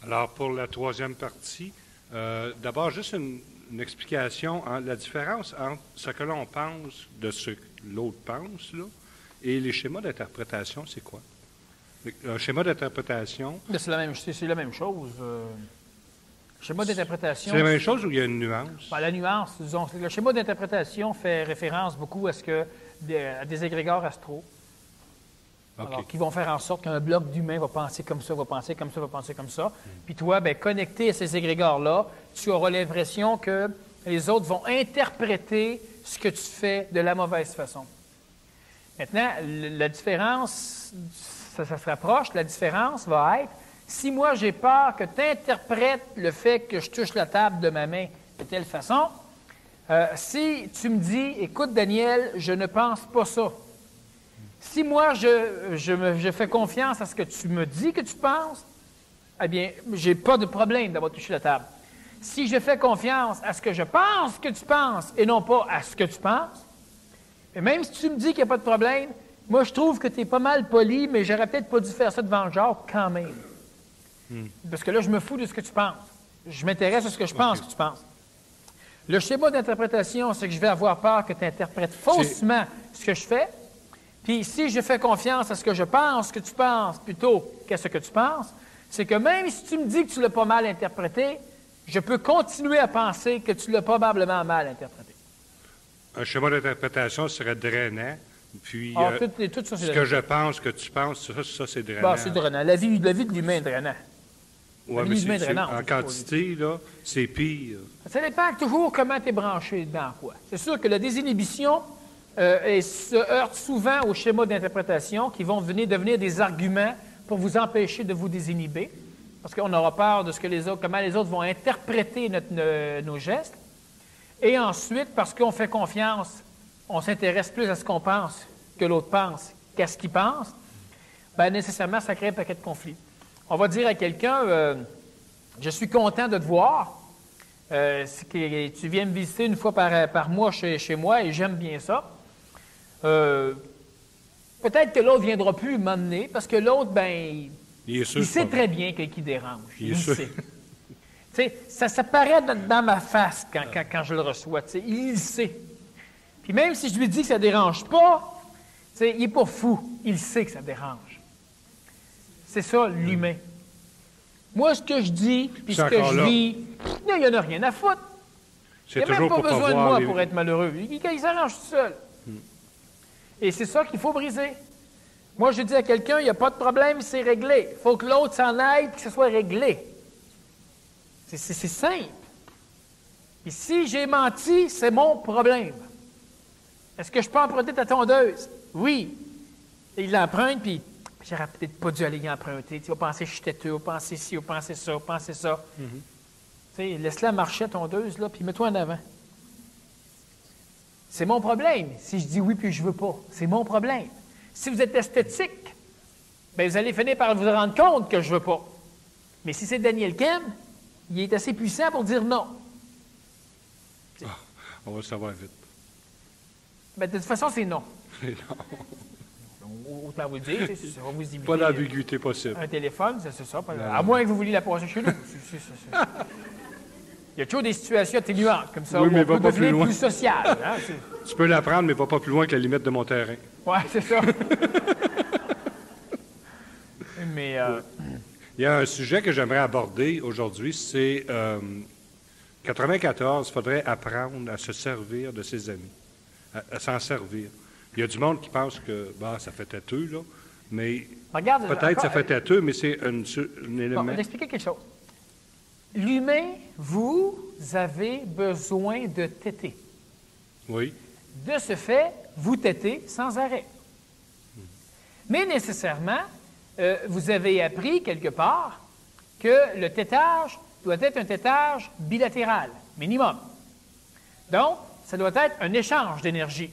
Alors, pour la troisième partie, d'abord, juste une explication, la différence entre ce que l'on pense de ce que l'autre pense, là, et les schémas d'interprétation, c'est quoi? Un schéma d'interprétation... C'est la même chose. Schéma d'interprétation... C'est la même chose ou il y a une nuance? La nuance, disons, le schéma d'interprétation fait référence beaucoup à des égrégores astraux. Okay. Alors, qui vont faire en sorte qu'un bloc d'humains va penser comme ça, va penser comme ça, va penser comme ça. Puis toi, connecté à ces égrégores-là, tu auras l'impression que les autres vont interpréter ce que tu fais de la mauvaise façon. Maintenant, la différence, ça se rapproche, la différence va être, si moi j'ai peur que tu interprètes le fait que je touche la table de ma main de telle façon, si tu me dis, écoute Daniel, je ne pense pas ça. Si moi, je fais confiance à ce que tu me dis que tu penses, eh bien, je n'ai pas de problème d'avoir touché la table. Si je fais confiance à ce que je pense que tu penses et non pas à ce que tu penses, et même si tu me dis qu'il n'y a pas de problème, moi, je trouve que tu es pas mal poli, mais j'aurais peut-être pas dû faire ça devant Jacques quand même. Parce que là, je me fous de ce que tu penses. Je m'intéresse à ce que je pense que tu penses. Le schéma d'interprétation, c'est que je vais avoir peur que tu interprètes faussement ce que je fais. Puis si je fais confiance à ce que je pense que tu penses plutôt qu'à ce que tu penses, c'est que même si tu me dis que tu l'as pas mal interprété, je peux continuer à penser que tu l'as probablement mal interprété. Un schéma d'interprétation serait drainant, puis tout ça, ce que je pense que tu penses, ça c'est drainant. C'est drainant. La vie de l'humain est drainant. Oui, mais en quantité, là, c'est pire. Ça dépend toujours comment tu es branché dans quoi. C'est sûr que la désinhibition se heurte souvent aux schémas d'interprétation qui vont devenir des arguments pour vous empêcher de vous désinhiber, parce qu'on aura peur de comment les autres vont interpréter nos gestes. Et ensuite, parce qu'on fait confiance, on s'intéresse plus à ce qu'on pense que l'autre pense qu'à ce qu'il pense, nécessairement, ça crée un paquet de conflits. On va dire à quelqu'un, je suis content de te voir, tu viens me visiter une fois par mois chez moi et j'aime bien ça. Peut-être que l'autre ne viendra plus m'emmener parce que l'autre, il sait très bien qu'il dérange. Il sait. Ça paraît dans ma face quand je le reçois. Il sait. Puis même si je lui dis que ça ne dérange pas, il n'est pas fou. Il sait que ça dérange. C'est ça, l'humain. Moi, ce que je dis, puis ce que je vis, il n'y en a rien à foutre. Il n'y a même pas besoin de moi pour être malheureux. Il s'arrange tout seul. Et c'est ça qu'il faut briser. Moi, je dis à quelqu'un, il n'y a pas de problème, c'est réglé. Il faut que l'autre s'en aille et que ce soit réglé. C'est simple. Et si j'ai menti, c'est mon problème. Est-ce que je peux emprunter ta tondeuse? Oui. Et il l'emprunte, puis j'aurais peut-être pas dû aller y emprunter. Tu vas penser que je suis têteux, va penser ci, va penser ça, va penser ça. Laisse-la marcher, ta tondeuse, là, puis mets-toi en avant. C'est mon problème. Si je dis oui puis je ne veux pas, c'est mon problème. Si vous êtes esthétique, vous allez finir par vous rendre compte que je ne veux pas. Mais si c'est Daniel Kem, il est assez puissant pour dire non. On va le savoir vite. De toute façon, c'est non. C'est non. Autant vous le dire, ça va vous éviter. Pas d'ambiguïté possible. Un téléphone, c'est ça. À moins que vous vouliez la passer chez nous. Il y a toujours des situations atténuantes, comme ça, oui, où mais on peut devenir plus social. Hein? Tu peux la prendre, mais va pas plus loin que la limite de mon terrain. Oui, c'est ça. Mais... Il y a un sujet que j'aimerais aborder aujourd'hui, c'est 94, il faudrait apprendre à se servir de ses amis, à s'en servir. Il y a du monde qui pense que ça fait têteux, là, mais peut-être ça fait têteux, mais c'est un élément... Bon, je vais expliquer quelque chose. L'humain, vous avez besoin de téter. Oui. De ce fait, vous tétez sans arrêt. Mais nécessairement, vous avez appris quelque part que le tétage doit être un tétage bilatéral, minimum. Donc, ça doit être un échange d'énergie.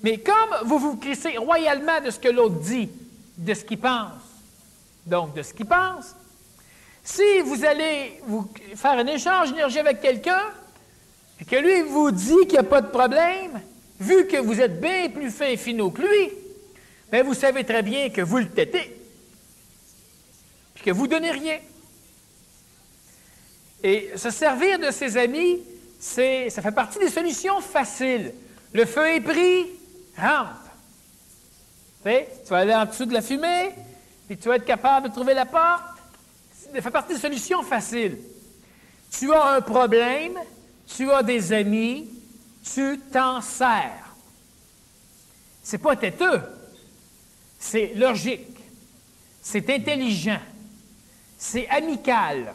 Mais comme vous vous crissez royalement de ce que l'autre dit, de ce qu'il pense, donc de ce qu'il pense, si vous allez vous faire un échange d'énergie avec quelqu'un, et que lui vous dit qu'il n'y a pas de problème, vu que vous êtes bien plus fin et finaux que lui, bien vous savez très bien que vous le tétez. Puis que vous ne donnez rien. Et se servir de ses amis, ça fait partie des solutions faciles. Le feu est pris, rampe. Tu vas aller en dessous de la fumée, puis tu vas être capable de trouver la porte. Ça fait partie des solutions faciles. Tu as un problème, tu as des amis, tu t'en sers. C'est pas têteux, c'est logique, c'est intelligent, c'est amical.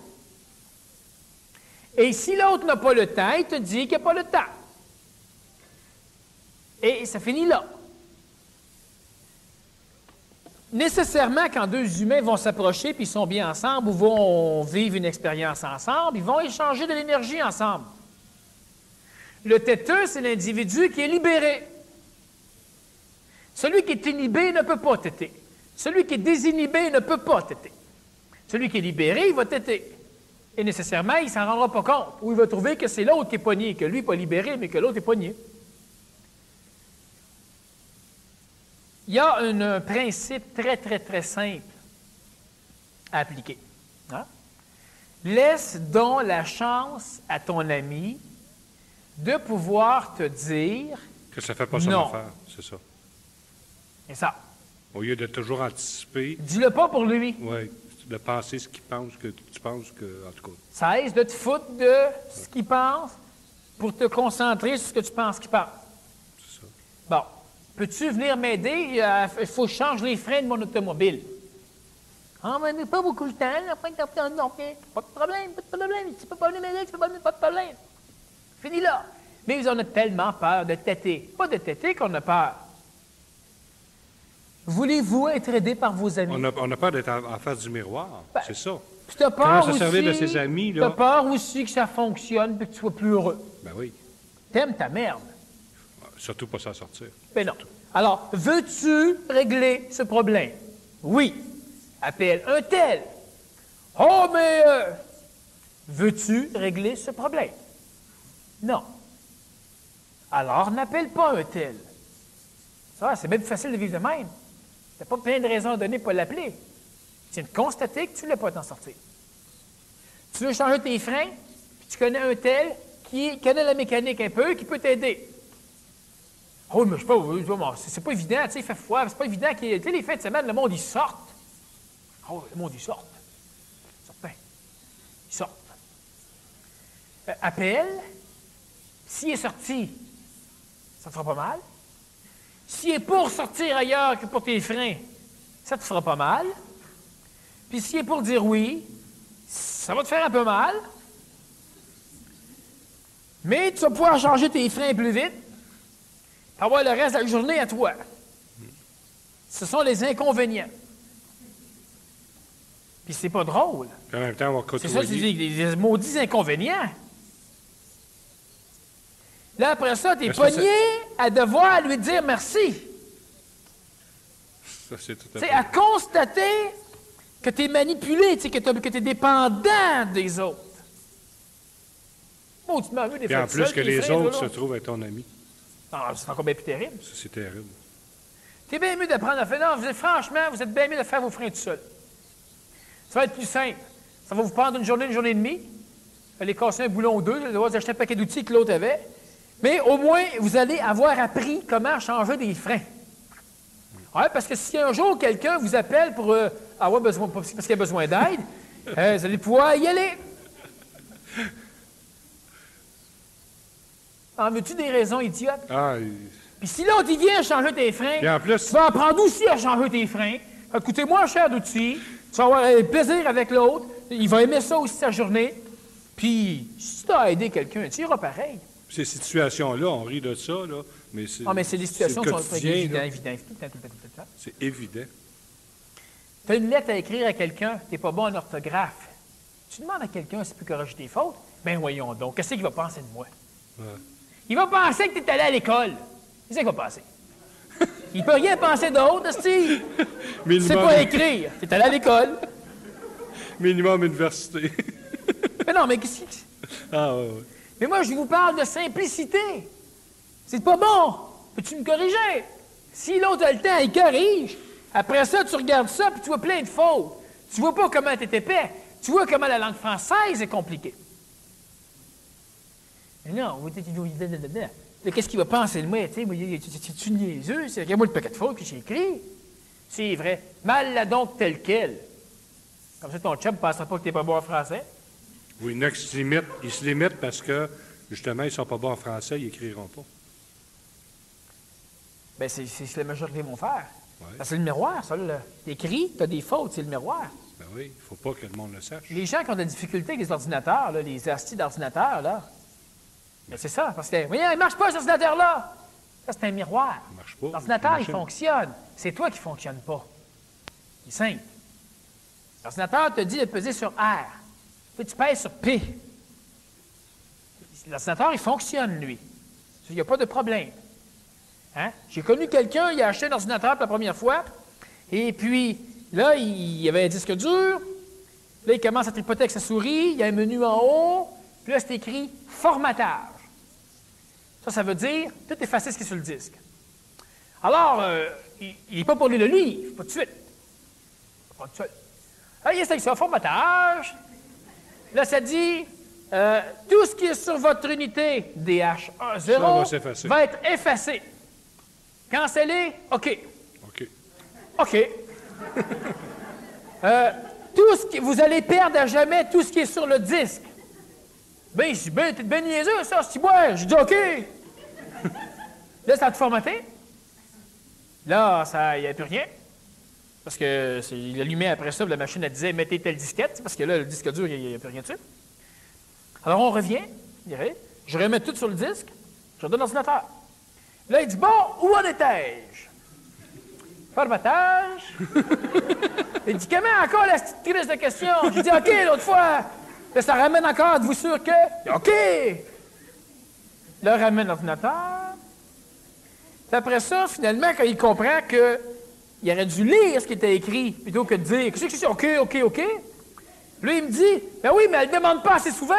Et si l'autre n'a pas le temps, il te dit qu'il n'a pas le temps. Et ça finit là. Nécessairement, quand deux humains vont s'approcher puis ils sont bien ensemble ou vont vivre une expérience ensemble, ils vont échanger de l'énergie ensemble. Le têteux, c'est l'individu qui est libéré. Celui qui est inhibé ne peut pas têter. Celui qui est désinhibé ne peut pas têter. Celui qui est libéré, il va têter. Et nécessairement, il ne s'en rendra pas compte. Ou il va trouver que c'est l'autre qui est pogné, que lui n'est pas libéré, mais que l'autre est pogné. Il y a un principe très, très, très simple à appliquer. Hein? Laisse donc la chance à ton ami de pouvoir te dire que ça ne fait pas son affaire, c'est ça. C'est ça. Au lieu de toujours anticiper. Dis-le pas pour lui. Oui, de penser ce qu'il pense, que tu penses que, en tout cas. Ça aide de te foutre de ce qu'il pense pour te concentrer sur ce que tu penses qu'il pense. C'est ça. Bon. Peux-tu venir m'aider? Il faut que je change les freins de mon automobile. Ah, mais j'ai pas beaucoup de temps. Non, pas de problème, pas de problème. Tu peux pas venir m'aider, tu peux pas venir, pas de problème. Fini là. Mais on a tellement peur de têter. Pas de têter qu'on a peur. Voulez-vous être aidé par vos amis? On a peur d'être en face du miroir. Ben, c'est ça. Puis tu as peur aussi, servir de ses amis, là. Tu as peur aussi que ça fonctionne et que tu sois plus heureux. Ben oui. T'aimes ta merde. Surtout pas s'en sortir. Ben non. Alors, veux-tu régler ce problème? Oui. Appelle un tel. Oh, mais veux-tu régler ce problème? Non. Alors, n'appelle pas un tel. Ça, c'est même facile de vivre de même. Tu n'as pas plein de raisons à donner pour l'appeler. Tu viens de constater que tu ne l'as pas t'en sortir. Tu veux changer tes freins, puis tu connais un tel qui connaît la mécanique un peu, qui peut t'aider. Oh, mais je sais pas, c'est pas évident, tu sais, il fait froid, c'est pas évident qu'il y ait, tu sais, les fins de semaine, le monde, ils sortent. Oh, le monde, ils sortent. Certains. Ils sortent. Appelle. S'il est sorti, ça te fera pas mal. S'il est pour sortir ailleurs que pour tes freins, ça te fera pas mal. Puis s'il est pour dire oui, ça va te faire un peu mal. Mais tu vas pouvoir changer tes freins plus vite. Avoir le reste de la journée à toi. Ce sont les inconvénients. Puis c'est pas drôle. Puis en même temps, on va c'est ça, c'est des maudits inconvénients. Là, après ça, tu es pogné à devoir lui dire merci. Ça, c'est tout à fait. C'est à constater que tu es manipulé, que tu es dépendant des autres. Oh, tu m'as vu des Et en plus que les autres se trouvent être ton ami. Non, c'est encore bien plus terrible. Ça, c'est terrible. Tu es bien mieux d'apprendre à faire. Non, franchement, vous êtes bien mieux de faire vos freins tout seul. Ça va être plus simple. Ça va vous prendre une journée et demie. Aller casser un boulon ou deux, vous allez acheter un paquet d'outils que l'autre avait. Mais au moins, vous allez avoir appris comment changer des freins. Ouais, parce que si un jour quelqu'un vous appelle pour avoir besoin, parce qu'il a besoin d'aide, vous allez pouvoir y aller. En veux-tu des raisons idiotes? Puis si l'autre, il vient changer tes freins, en plus, tu vas apprendre aussi à changer tes freins. Ça va coûter moins cher d'outils. Tu vas avoir plaisir avec l'autre. Il va aimer ça aussi sa journée. Puis, si tu as aidé quelqu'un, tu iras pareil. Ces situations-là, on rit de ça, là, mais c'est... Ah, mais c'est des situations qui sont évidentes. C'est évident. Tu as une lettre à écrire à quelqu'un, tu n'es pas bon en orthographe. Tu demandes à quelqu'un s'il peut corriger tes fautes. Ben voyons donc, qu'est-ce qu'il va penser de moi? Ouais. Il va penser que tu es allé à l'école. Qu'est-ce qu'il va penser? Il ne peut rien penser d'autre, Steve. C'est pas écrire. Tu es allé à l'école. Minimum université. Mais non, mais qu'est-ce que... Ah, ouais. Mais moi, je vous parle de simplicité. C'est pas bon. Peux-tu me corriger? Si l'autre a le temps, il corrige. Après ça, tu regardes ça, puis tu vois plein de fautes. Tu vois pas comment tu es épais. Tu vois comment la langue française est compliquée. Mais non, qu'est-ce qu'il va penser de moi? Tu niaiseux, c'est moi le paquet de fautes que j'ai écrit. C'est vrai. Mal là donc tel quel. Comme ça, ton chum ne pensera pas que tu n'es pas bon en français. Oui, il y en a qui se limitent parce que, justement, ils ne sont pas bons en français, ils n'écriront pas. Bien, c'est la majorité vont faire. Ouais. Parce que c'est le miroir, ça. T'écris, tu as des fautes, c'est le miroir. Ben oui, il ne faut pas que le monde le sache. Les gens qui ont de la difficulté avec les ordinateurs, là, les astis d'ordinateur, là, ben c'est ça. Parce que, voyons, il ne marche pas, cet ordinateur-là. Ça, c'est un miroir. Il ne marche pas. L'ordinateur, il fonctionne. C'est toi qui ne fonctionne pas. C'est simple. L'ordinateur te dit de peser sur R. Puis tu pèses sur P. L'ordinateur, il fonctionne, lui. Il n'y a pas de problème. Hein? J'ai connu quelqu'un, il a acheté un ordinateur pour la première fois, et puis, là, il y avait un disque dur, là, il commence à tripoter avec sa souris, il y a un menu en haut, puis là, c'est écrit « Formatage ». Ça veut dire tout effacer ce qui est sur le disque. Alors, il n'est pas pour lire le livre, pas de suite. Pas de suite. Là, il essaye ça, formatage. Là, ça dit tout ce qui est sur votre unité DH10 va être effacé. Cancellé, OK. OK. OK. Tout ce qui, vous allez perdre à jamais tout ce qui est sur le disque. Ben, je dis, ben, t'es bien niaiseux, ça, c'est moi. Je dis, OK. Là, ça a tout formaté. Là, il n'y avait plus rien. Parce que il allumait après ça, la machine, elle disait, mettez telle disquette, parce que là, le disque dur, il n'y a plus rien dessus. Alors, on revient, je remets tout sur le disque, je redonne l'ordinateur. Là, il dit, bon, où en étais-je? Formatage. Il dit, comment encore la petite crise de question? Je dis, OK, l'autre fois. Là, ça ramène encore, êtes-vous sûr que? OK. Là, ramène l'ordinateur. Puis après ça, finalement, quand il comprend qu'il aurait dû lire ce qui était écrit, plutôt que de dire, qu'est-ce que c'est? OK, OK, OK. Là, il me dit, ben oui, mais elle ne demande pas assez souvent.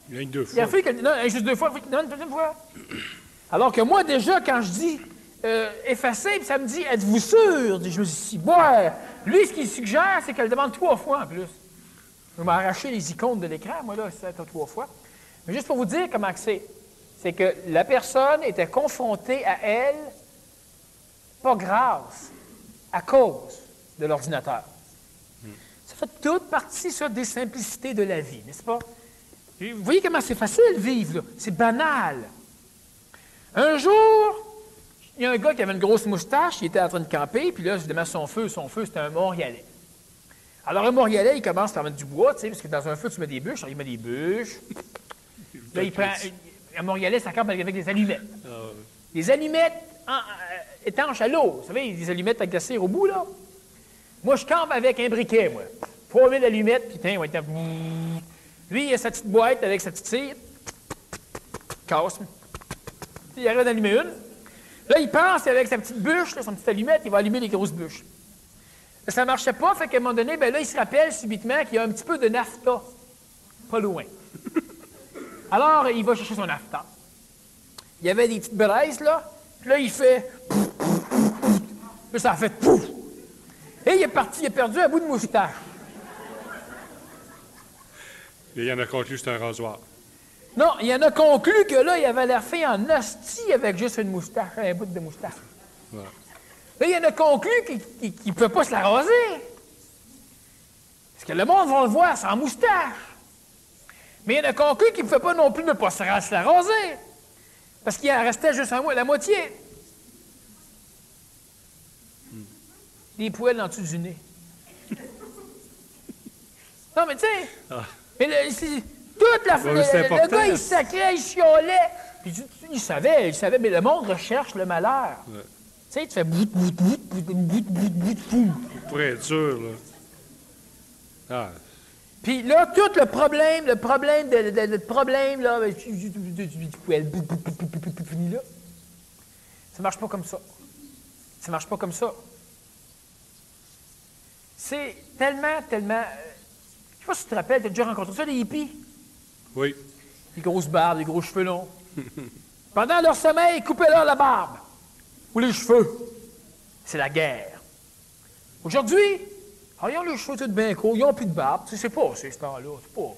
Il y a une deux fois. Il a fait que, non, juste deux fois, il demande une deuxième fois. Alors que moi, déjà, quand je dis effacer, puis ça me dit, êtes-vous sûr? Je me dis, ouais. Lui, ce qu'il suggère, c'est qu'elle demande 3 fois en plus. Je vais m'arracher les icônes de l'écran, moi, là, ça fait 3 fois. Mais juste pour vous dire comment c'est que la personne était confrontée à elle, pas grâce, à cause de l'ordinateur. Ça fait toute partie, ça, des simplicités de la vie, n'est-ce pas? Vous voyez comment c'est facile de vivre, là. C'est banal. Un jour, il y a un gars qui avait une grosse moustache, il était en train de camper, puis là, évidemment, son feu, c'était un Montréalais. Alors, un Montréalais, il commence à mettre du bois, tu sais, parce que dans un feu, tu mets des bûches, alors il met des bûches. Là, il prend... Un Montréalais, ça campe avec des allumettes. Des allumettes étanches à l'eau. Vous savez, des allumettes avec de la cire au bout, là. Moi, je campe avec un briquet, moi. 3000 allumettes, puis tiens, on va être... Lui, il a sa petite boîte avec sa petite cire. Casse. Il arrête d'allumer une. Là, il pense qu'avec sa petite bûche, là, son petite allumette, il va allumer les grosses bûches. Là, ça ne marchait pas, fait qu'à un moment donné, ben là, il se rappelle subitement qu'il y a un petit peu de nafta. Pas loin. Alors, il va chercher son nafta. Il y avait des petites braises, là. Puis là, il fait... Puis ça a fait pouf! Et il est parti, il a perdu un bout de moustache. Et il en a conclu que c'est un rasoir. Non, il en a conclu que là, il avait l'air fait en hostie avec juste une moustache, un bout de moustache. Ouais. Là, il en a conclu qu'il ne peut pas se la raser. Parce que le monde va le voir sans moustache. Mais il en a conclu qu'il ne pouvait pas non plus ne pas se la raser. Parce qu'il en restait juste la moitié. Des poils en dessous du nez. Non, mais tu sais, mais toute la le gars, il sacrait, il chiolait. Puis il savait, mais le monde recherche le malheur. Ouais. Tu sais, tu fais bout, fou. Pour être sûr, là. Ah. Puis là, tout le problème, là, du poil, là, ça marche pas comme ça. Ça marche pas comme ça. C'est tellement... Je sais pas si tu te rappelles, tu as déjà rencontré ça, les hippies? Oui. Les grosses barbes, les gros cheveux longs. Pendant leur sommeil, coupez-leur la barbe ou les cheveux. C'est la guerre. Aujourd'hui, Alors, ils ont les cheveux tout bien courts, ils n'ont plus de barbe. Tu sais, c'est pas, c'est ce temps-là. C'est pas.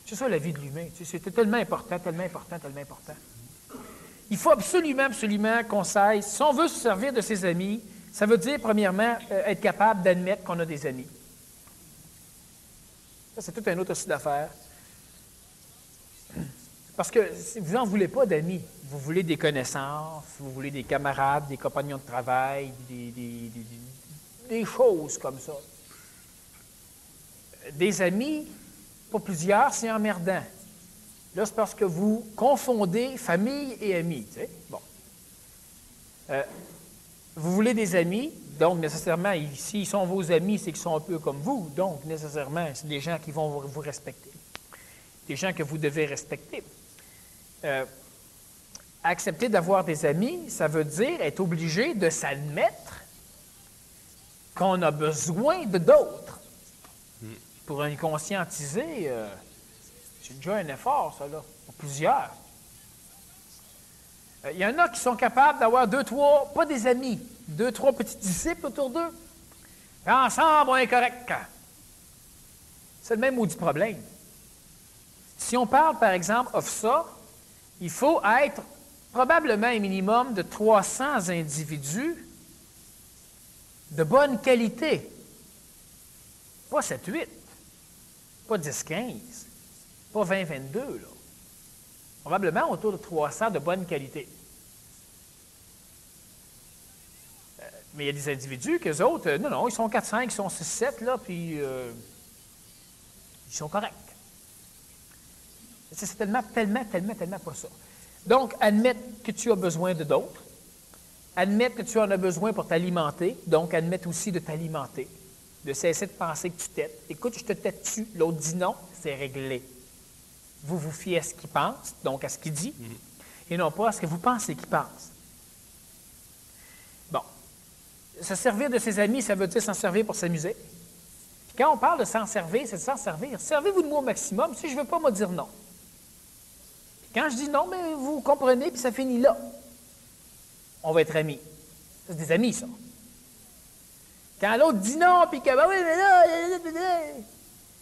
C'est ça la vie de l'humain. Tu sais, c'était tellement important, tellement important, tellement important. Il faut absolument, absolument qu'on sache, si on veut se servir de ses amis, ça veut dire, premièrement, être capable d'admettre qu'on a des amis. Ça, c'est tout un autre style d'affaires. Parce que vous n'en voulez pas d'amis. Vous voulez des connaissances, vous voulez des camarades, des compagnons de travail, des choses comme ça. Des amis, pas plusieurs, c'est emmerdant. Là, c'est parce que vous confondez famille et amis. Tu sais? Bon. Vous voulez des amis, donc nécessairement, s'ils sont vos amis, c'est qu'ils sont un peu comme vous. Donc, nécessairement, c'est des gens qui vont vous respecter. Des gens que vous devez respecter. Accepter d'avoir des amis, ça veut dire être obligé de s'admettre qu'on a besoin de d'autres. Pour un conscientiser, c'est déjà un effort, ça, là, pour plusieurs. Il y en a qui sont capables d'avoir 2, 3, pas des amis, 2, 3 petits disciples autour d'eux. Et ensemble, on est correct. C'est le même maudit problème. Si on parle, par exemple, de ça, il faut être probablement un minimum de 300 individus de bonne qualité. Pas 7, 8, pas 10, 15, pas 20, 22, là. Probablement autour de 300 de bonne qualité. Mais il y a des individus qu'eux autres, non, ils sont 4, 5, ils sont 6, 7, là, puis ils sont corrects. C'est tellement pas ça. Donc, admettre que tu as besoin de d'autres, admettre que tu en as besoin pour t'alimenter, donc admettre aussi de t'alimenter, de cesser de penser que tu t'aides. Écoute, je te tête dessus, l'autre dit non, c'est réglé. Vous vous fiez à ce qu'il pense, donc à ce qu'il dit, et non pas à ce que vous pensez qu'il pense. Bon. Se servir de ses amis, ça veut dire s'en servir pour s'amuser. Puis quand on parle de s'en servir, c'est de s'en servir. Servez-vous de moi au maximum. Si je ne veux pas, moi dire non. Puis quand je dis non, mais vous comprenez, puis ça finit là. On va être amis. Ça, c'est des amis, ça. Quand l'autre dit non, puis que, ben oui, mais là,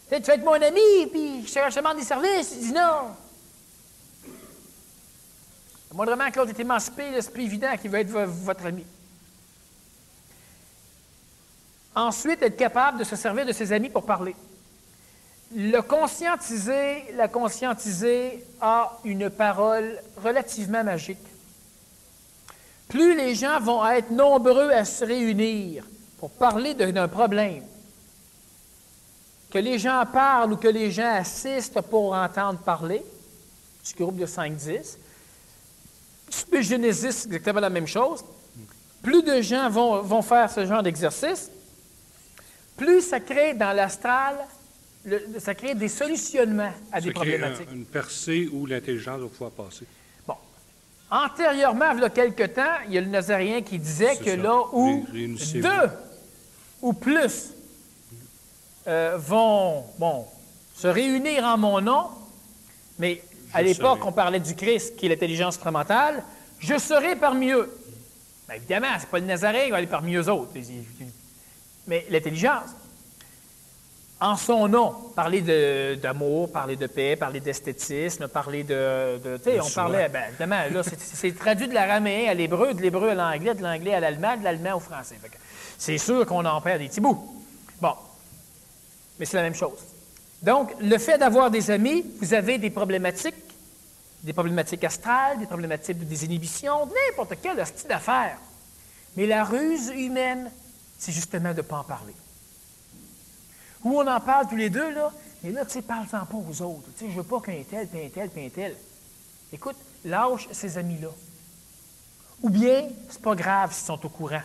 tu vas être mon ami, puis je te demande des services, il dit non. Moindrement que l'autre est émancipé, c'est plus évident qu'il va être votre ami. Ensuite, être capable de se servir de ses amis pour parler. La conscientiser a une parole relativement magique. Plus les gens vont être nombreux à se réunir pour parler d'un problème, que les gens parlent ou que les gens assistent pour entendre parler, du groupe de 5-10, Genesis, c'est exactement la même chose. Plus de gens vont faire ce genre d'exercice, plus ça crée dans l'astral, ça crée des solutionnements à des problématiques. Ça crée une percée où l'intelligence va pouvoir passer. Bon. Antérieurement, il y a quelque temps, il y a le Nazaréen qui disait que là où 2 ou plus vont se réunir en mon nom, mais à l'époque, on parlait du Christ, qui est l'intelligence supramentale, je serai parmi eux. Bien, évidemment, ce n'est pas le Nazaréen qui va aller parmi eux autres. Mais l'intelligence, en son nom, parler d'amour, parler de paix, parler d'esthétisme, parler on parlait, bien, évidemment, là, c'est traduit de l'araméen à l'hébreu, de l'hébreu à l'anglais, de l'anglais à l'allemand, de l'allemand au français. C'est sûr qu'on en perd des petits bouts. Bon, mais c'est la même chose. Donc, le fait d'avoir des amis, vous avez des problématiques astrales, des problématiques de désinhibition, n'importe quel style d'affaires. Mais la ruse humaine, c'est justement de ne pas en parler. Ou on en parle tous les deux, là, mais là, tu sais, parle-en pas aux autres. Tu sais, je veux pas qu'un tel, puis un tel, puis un tel. Écoute, lâche ces amis-là. Ou bien, c'est pas grave s'ils sont au courant.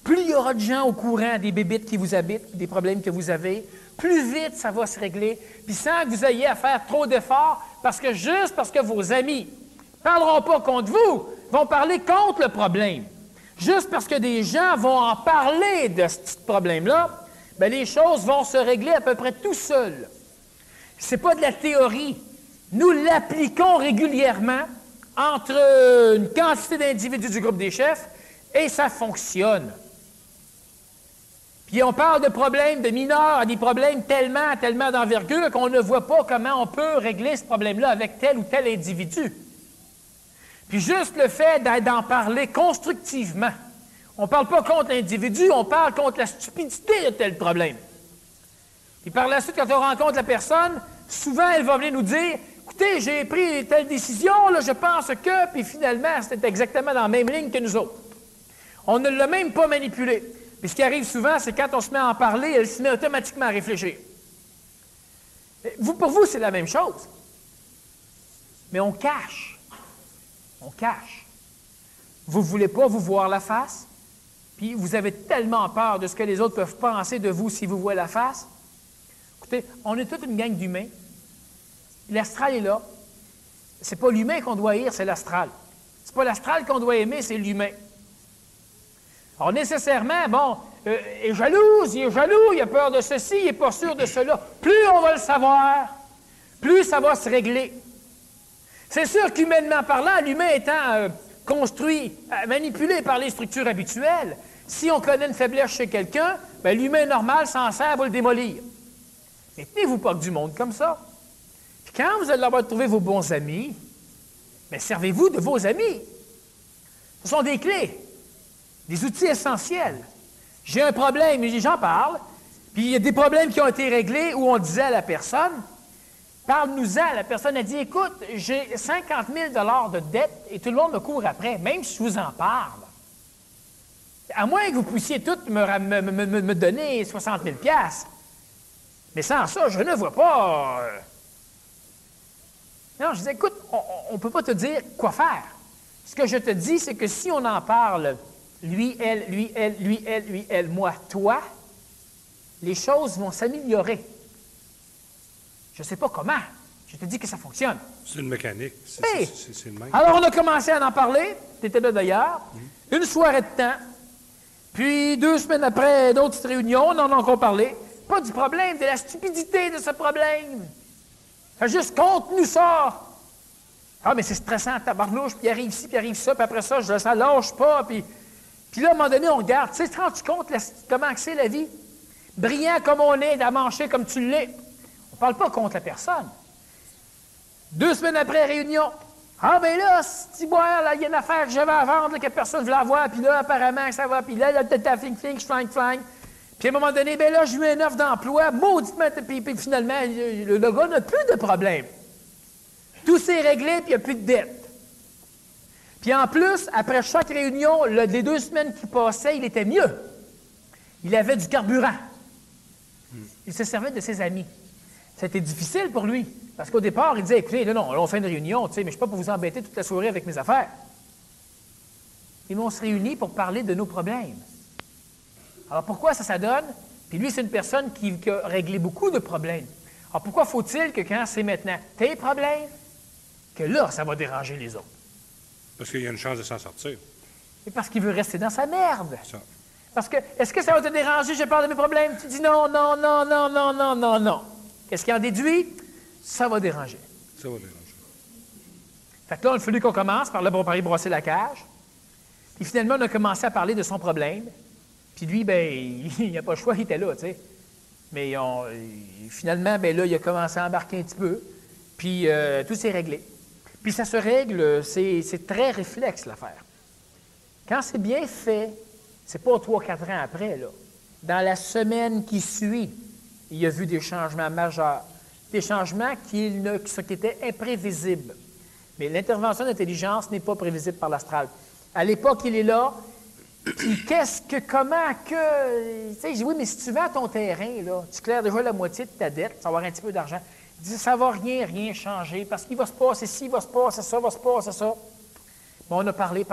Plus il y aura de gens au courant des bébites qui vous habitent, des problèmes que vous avez, plus vite ça va se régler, puis sans que vous ayez à faire trop d'efforts, parce que vos amis ne parleront pas contre vous, vont parler contre le problème. Juste parce que des gens vont en parler de ce problème-là, bien, les choses vont se régler à peu près tout seules. Ce n'est pas de la théorie. Nous l'appliquons régulièrement entre une quantité d'individus du groupe des chefs et ça fonctionne. Puis on parle de problèmes de mineurs à des problèmes tellement d'envergure qu'on ne voit pas comment on peut régler ce problème-là avec tel ou tel individu. Puis juste le fait d'en parler constructivement. On ne parle pas contre l'individu, on parle contre la stupidité de tel problème. Puis par la suite, quand on rencontre la personne, souvent elle va venir nous dire « Écoutez, j'ai pris telle décision, là, je pense que... » Puis finalement, c'était exactement dans la même ligne que nous autres. On ne l'a même pas manipulé. Puis ce qui arrive souvent, c'est quand on se met à en parler, elle se met automatiquement à réfléchir. Pour vous, c'est la même chose. Mais on cache. On cache. Vous ne voulez pas vous voir la face, puis vous avez tellement peur de ce que les autres peuvent penser de vous si vous voyez la face. Écoutez, on est toute une gang d'humains. L'astral est là. C'est pas l'humain qu'on doit haïr, c'est l'astral. C'est pas l'astral qu'on doit aimer, c'est l'humain. Alors, nécessairement, bon, il est jaloux, il a peur de ceci, il n'est pas sûr de cela. Plus on va le savoir, plus ça va se régler. C'est sûr qu'humainement parlant, l'humain étant construit, manipulé par les structures habituelles, si on connaît une faiblesse chez quelqu'un, bien, l'humain normal s'en sert pour le démolir. Mais tenez-vous pas que du monde comme ça. Puis quand vous allez avoir trouvé vos bons amis, bien, servez-vous de vos amis. Ce sont des clés. Des outils essentiels. J'ai un problème, et j'en parle, puis il y a des problèmes qui ont été réglés où on disait à la personne, parle-nous-en. La personne a dit, écoute, j'ai 50 000 de dette et tout le monde me court après, même si je vous en parle. À moins que vous puissiez tous me donner 60 000 mais sans ça, je ne vois pas. Non, je dis, écoute, on ne peut pas te dire quoi faire. Ce que je te dis, c'est que si on en parle, lui, elle, moi, toi, les choses vont s'améliorer. Je ne sais pas comment. Je te dis que ça fonctionne. C'est une mécanique. C'est le même. Alors, on a commencé à en parler. Tu étais là d'ailleurs. Une soirée de temps. Puis, 2 semaines après, d'autres petites réunions, on en a encore parlé. Pas du problème, de la stupidité de ce problème. Fait juste conte-nous ça. Ah, mais c'est stressant, tabarnouche, puis il arrive ci, puis il arrive ça, puis après ça, ça lâche pas, puis là, à un moment donné, on regarde. Tu sais, tu te rends compte comment c'est la vie? Brillant comme on est, d'amancher comme tu l'es. On ne parle pas contre la personne. 2 semaines après, réunion. Ah, ben là, il y a une affaire que j'avais à vendre, là, que personne ne voulait avoir, puis là, apparemment, ça va, puis là, fling. Puis à un moment donné, ben là, j'ai eu une offre d'emploi, mauditement, puis finalement, le gars n'a plus de problème. Tout s'est réglé, puis il n'y a plus de dette. Puis en plus, après chaque réunion, les 2 semaines qui passaient, il était mieux. Il avait du carburant. Il se servait de ses amis. C'était difficile pour lui, parce qu'au départ, il disait, écoutez, non, on fait une réunion, mais je ne suis pas pour vous embêter toute la soirée avec mes affaires. Et on se réunit pour parler de nos problèmes. Alors pourquoi ça donne? Puis lui, c'est une personne qui a réglé beaucoup de problèmes. Alors pourquoi faut-il que quand c'est maintenant tes problèmes, que là, ça va déranger les autres? Parce qu'il y a une chance de s'en sortir. Et parce qu'il veut rester dans sa merde. Ça. Parce que, est-ce que ça va te déranger? Je parle de mes problèmes. Tu dis non. Qu'est-ce qui en déduit? Ça va déranger. Ça va déranger. Fait que là, il a fallu qu'on commence par là pour parler brosser la cage. Puis finalement, on a commencé à parler de son problème. Puis lui, ben, il n'a pas le choix, il était là, tu sais. Mais finalement, ben là, il a commencé à embarquer un petit peu. Puis tout s'est réglé. Puis ça se règle, c'est très réflexe, l'affaire. Quand c'est bien fait, c'est pas 3-4 ans après, là. Dans la semaine qui suit, il a vu des changements majeurs. Des changements qui étaient imprévisibles. Mais l'intervention d'intelligence n'est pas prévisible par l'astral. À l'époque, il est là. Puis comment que... Tu sais, je dis, oui, mais si tu vends ton terrain, là, tu claires déjà la moitié de ta dette, tu vas avoir un petit peu d'argent. Il dit, ça ne va rien changer, parce qu'il va se passer ci, il va se passer ça, va se passer ça. Bon, on a parlé.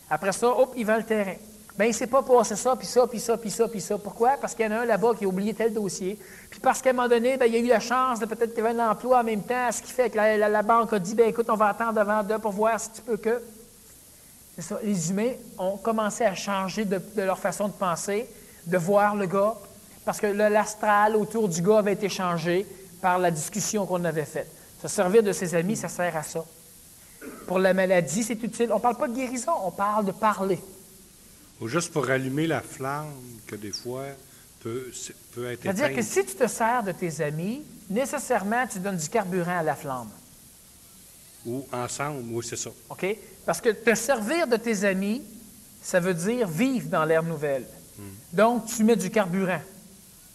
Après ça, hop, il vend le terrain. Bien, il ne s'est pas passé ça, puis ça. Pourquoi? Parce qu'il y en a un là-bas qui a oublié tel dossier. Puis parce qu'à un moment donné, bien, il y a eu la chance de peut-être qu'il y avait un emploi en même temps, ce qui fait que la banque a dit, bien, écoute, on va attendre avant d'eux pour voir si tu peux que... C'est ça. Les humains ont commencé à changer de leur façon de penser, de voir le gars, parce que l'astral autour du gars avait été changé par la discussion qu'on avait faite. Se servir de ses amis, ça sert à ça. Pour la maladie, c'est utile. On ne parle pas de guérison, on parle de parler. Ou juste pour rallumer la flamme, que des fois peut être éteinte. C'est-à-dire que si tu te sers de tes amis, nécessairement, tu donnes du carburant à la flamme. Ou ensemble, oui, c'est ça. OK? Parce que te servir de tes amis, ça veut dire vivre dans l'ère nouvelle. Donc, tu mets du carburant.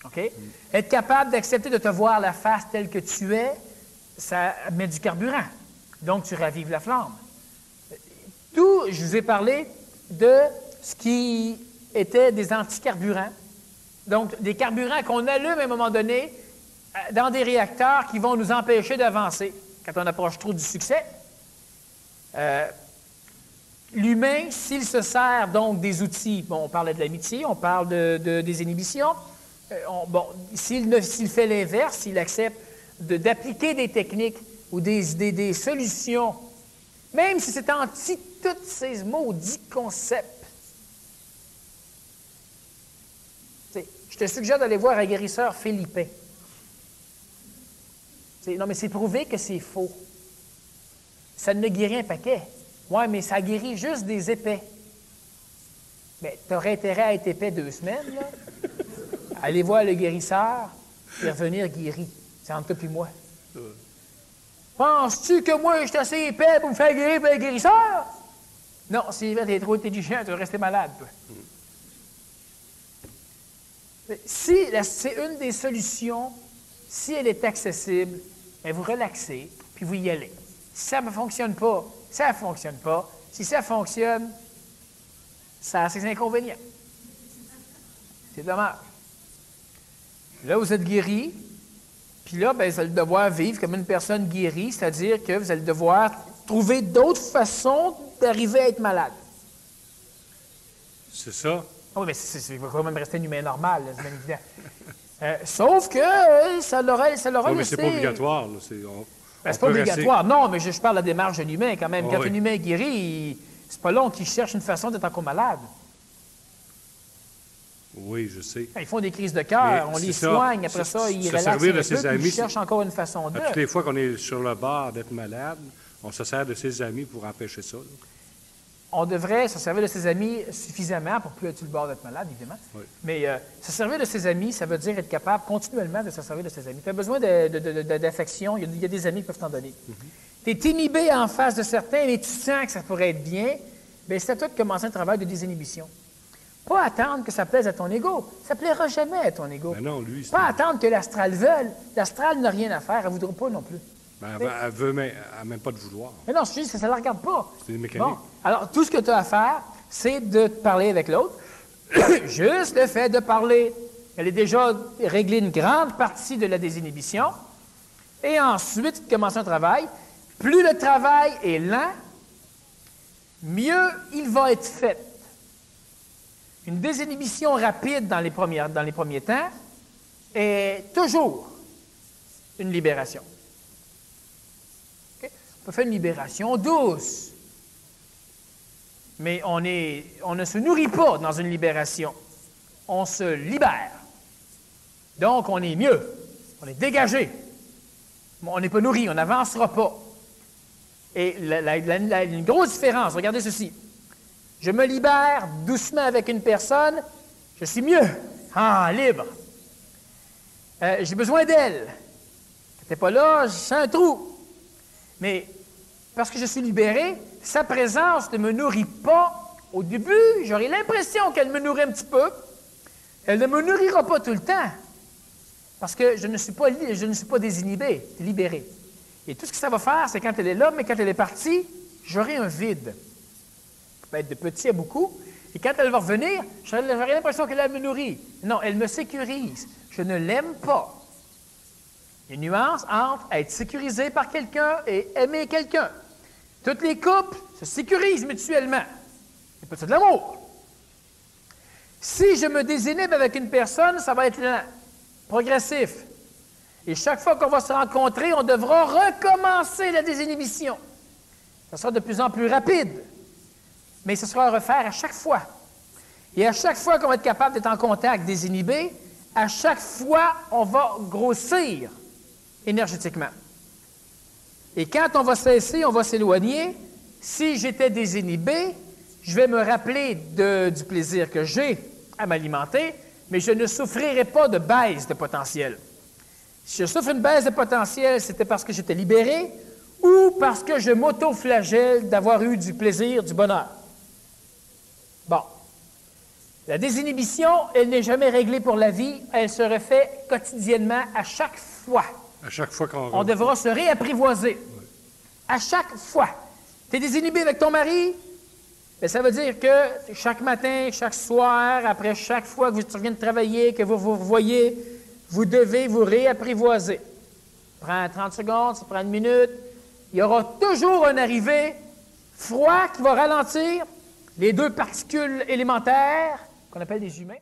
OK? Être capable d'accepter de te voir la face telle que tu es, ça met du carburant. Donc, tu ravives la flamme. Tout, je vous ai parlé de ce qui était des anticarburants. Donc, des carburants qu'on allume à un moment donné dans des réacteurs qui vont nous empêcher d'avancer quand on approche trop du succès. L'humain, s'il se sert donc des outils, bon, on parlait de l'amitié, on parle des inhibitions, s'il fait l'inverse, s'il accepte d'appliquer des techniques ou des solutions, même si c'est anti tous ces maudits concepts. Je te suggère d'aller voir un guérisseur philippin. Non, mais c'est prouvé que c'est faux. Ça ne guérit un paquet. Oui, mais ça guérit juste des épais. Mais tu aurais intérêt à être épais 2 semaines, là. Aller voir le guérisseur et revenir guéri. C'est entre toi et moi. Penses-tu que moi, je suis assez épais pour me faire guérir par le guérisseur? Non, si tu es trop intelligent, tu vas rester malade, toi. C'est une des solutions, si elle est accessible, bien, vous relaxez, puis vous y allez. Si ça ne fonctionne pas, ça ne fonctionne pas. Si ça fonctionne, ça a ses inconvénients. C'est dommage. Là, vous êtes guéri, puis là, bien, vous allez devoir vivre comme une personne guérie, c'est-à-dire que vous allez devoir trouver d'autres façons d'arriver à être malade. C'est ça. Oui, mais il va quand même rester un humain normal, là, c'est bien évident. Sauf que ça l'aurait laissé... mais c'est pas obligatoire. Là. C'est pas obligatoire. Non, mais je parle de la démarche d'un humain quand même. Quand un humain est guéri, c'est pas long qu'il cherche une façon d'être encore malade. Oui, je sais. Ils font des crises de cœur, on les soigne, après ça, ils relaxent un peu, puis ils cherchent encore une façon de... Toutes les fois qu'on est sur le bord d'être malade, on se sert de ses amis pour empêcher ça. Là. On devrait se servir de ses amis suffisamment pour plus être sur le bord d'être malade, évidemment. Oui. Mais se servir de ses amis, ça veut dire être capable continuellement de se servir de ses amis. Tu as besoin d'affection, il y a des amis qui peuvent t'en donner. Tu es inhibé en face de certains, mais tu sens que ça pourrait être bien, bien c'est à toi de commencer un travail de désinhibition. Pas attendre que ça plaise à ton ego. Ça ne plaira jamais à ton ego. Ben non, lui, pas attendre que l'astral veuille. L'astral n'a rien à faire, elle ne voudra pas non plus. Ben, elle veut même pas de vouloir. Mais non, je dis que ça ne la regarde pas. C'est des mécaniques. Bon. Alors, tout ce que tu as à faire, c'est de parler avec l'autre. Juste le fait de parler. Elle est déjà réglée une grande partie de la désinhibition. Et ensuite, tu commences un travail. Plus le travail est lent, mieux il va être fait. Une désinhibition rapide dans les premiers temps est toujours une libération. Okay? On peut faire une libération douce, mais on ne se nourrit pas dans une libération. On se libère. Donc, on est mieux. On est dégagé. On n'est pas nourri, on n'avancera pas. Et une grosse différence, regardez ceci. Je me libère doucement avec une personne, je suis mieux, libre. J'ai besoin d'elle. Elle n'était pas là, j'ai un trou. Mais parce que je suis libéré, sa présence ne me nourrit pas. Au début, j'aurai l'impression qu'elle me nourrit un petit peu. Elle ne me nourrira pas tout le temps. Parce que je ne suis pas désinhibé, libéré. Et tout ce que ça va faire, c'est quand elle est là, mais quand elle est partie, j'aurai un vide. Ça peut être de petit à beaucoup. Et quand elle va revenir, j'aurai l'impression qu'elle me nourrit. Non, elle me sécurise. Je ne l'aime pas. Il y a une nuance entre être sécurisé par quelqu'un et aimer quelqu'un. Tous les couples se sécurisent mutuellement. C'est pas ça de l'amour. Si je me désinhibe avec une personne, ça va être lent, progressif. Et chaque fois qu'on va se rencontrer, on devra recommencer la désinhibition. Ça sera de plus en plus rapide. Mais ce sera à refaire à chaque fois. Et à chaque fois qu'on va être capable d'être en contact désinhibé, à chaque fois, on va grossir énergétiquement. Et quand on va cesser, on va s'éloigner. Si j'étais désinhibé, je vais me rappeler du plaisir que j'ai à m'alimenter, mais je ne souffrirai pas de baisse de potentiel. Si je souffre une baisse de potentiel, c'était parce que j'étais libéré ou parce que je m'auto-flagelle d'avoir eu du plaisir, du bonheur. Bon. La désinhibition, elle n'est jamais réglée pour la vie, elle se refait quotidiennement à chaque fois. À chaque fois qu'on... On devra se réapprivoiser. Oui. À chaque fois. Tu es désinhibé avec ton mari, bien, ça veut dire que chaque matin, chaque soir, après chaque fois que tu reviens de travailler, que vous vous revoyez, vous devez vous réapprivoiser. Ça prend 30 secondes, ça prend une minute. Il y aura toujours un arrivé froid qui va ralentir les deux particules élémentaires qu'on appelle des humains.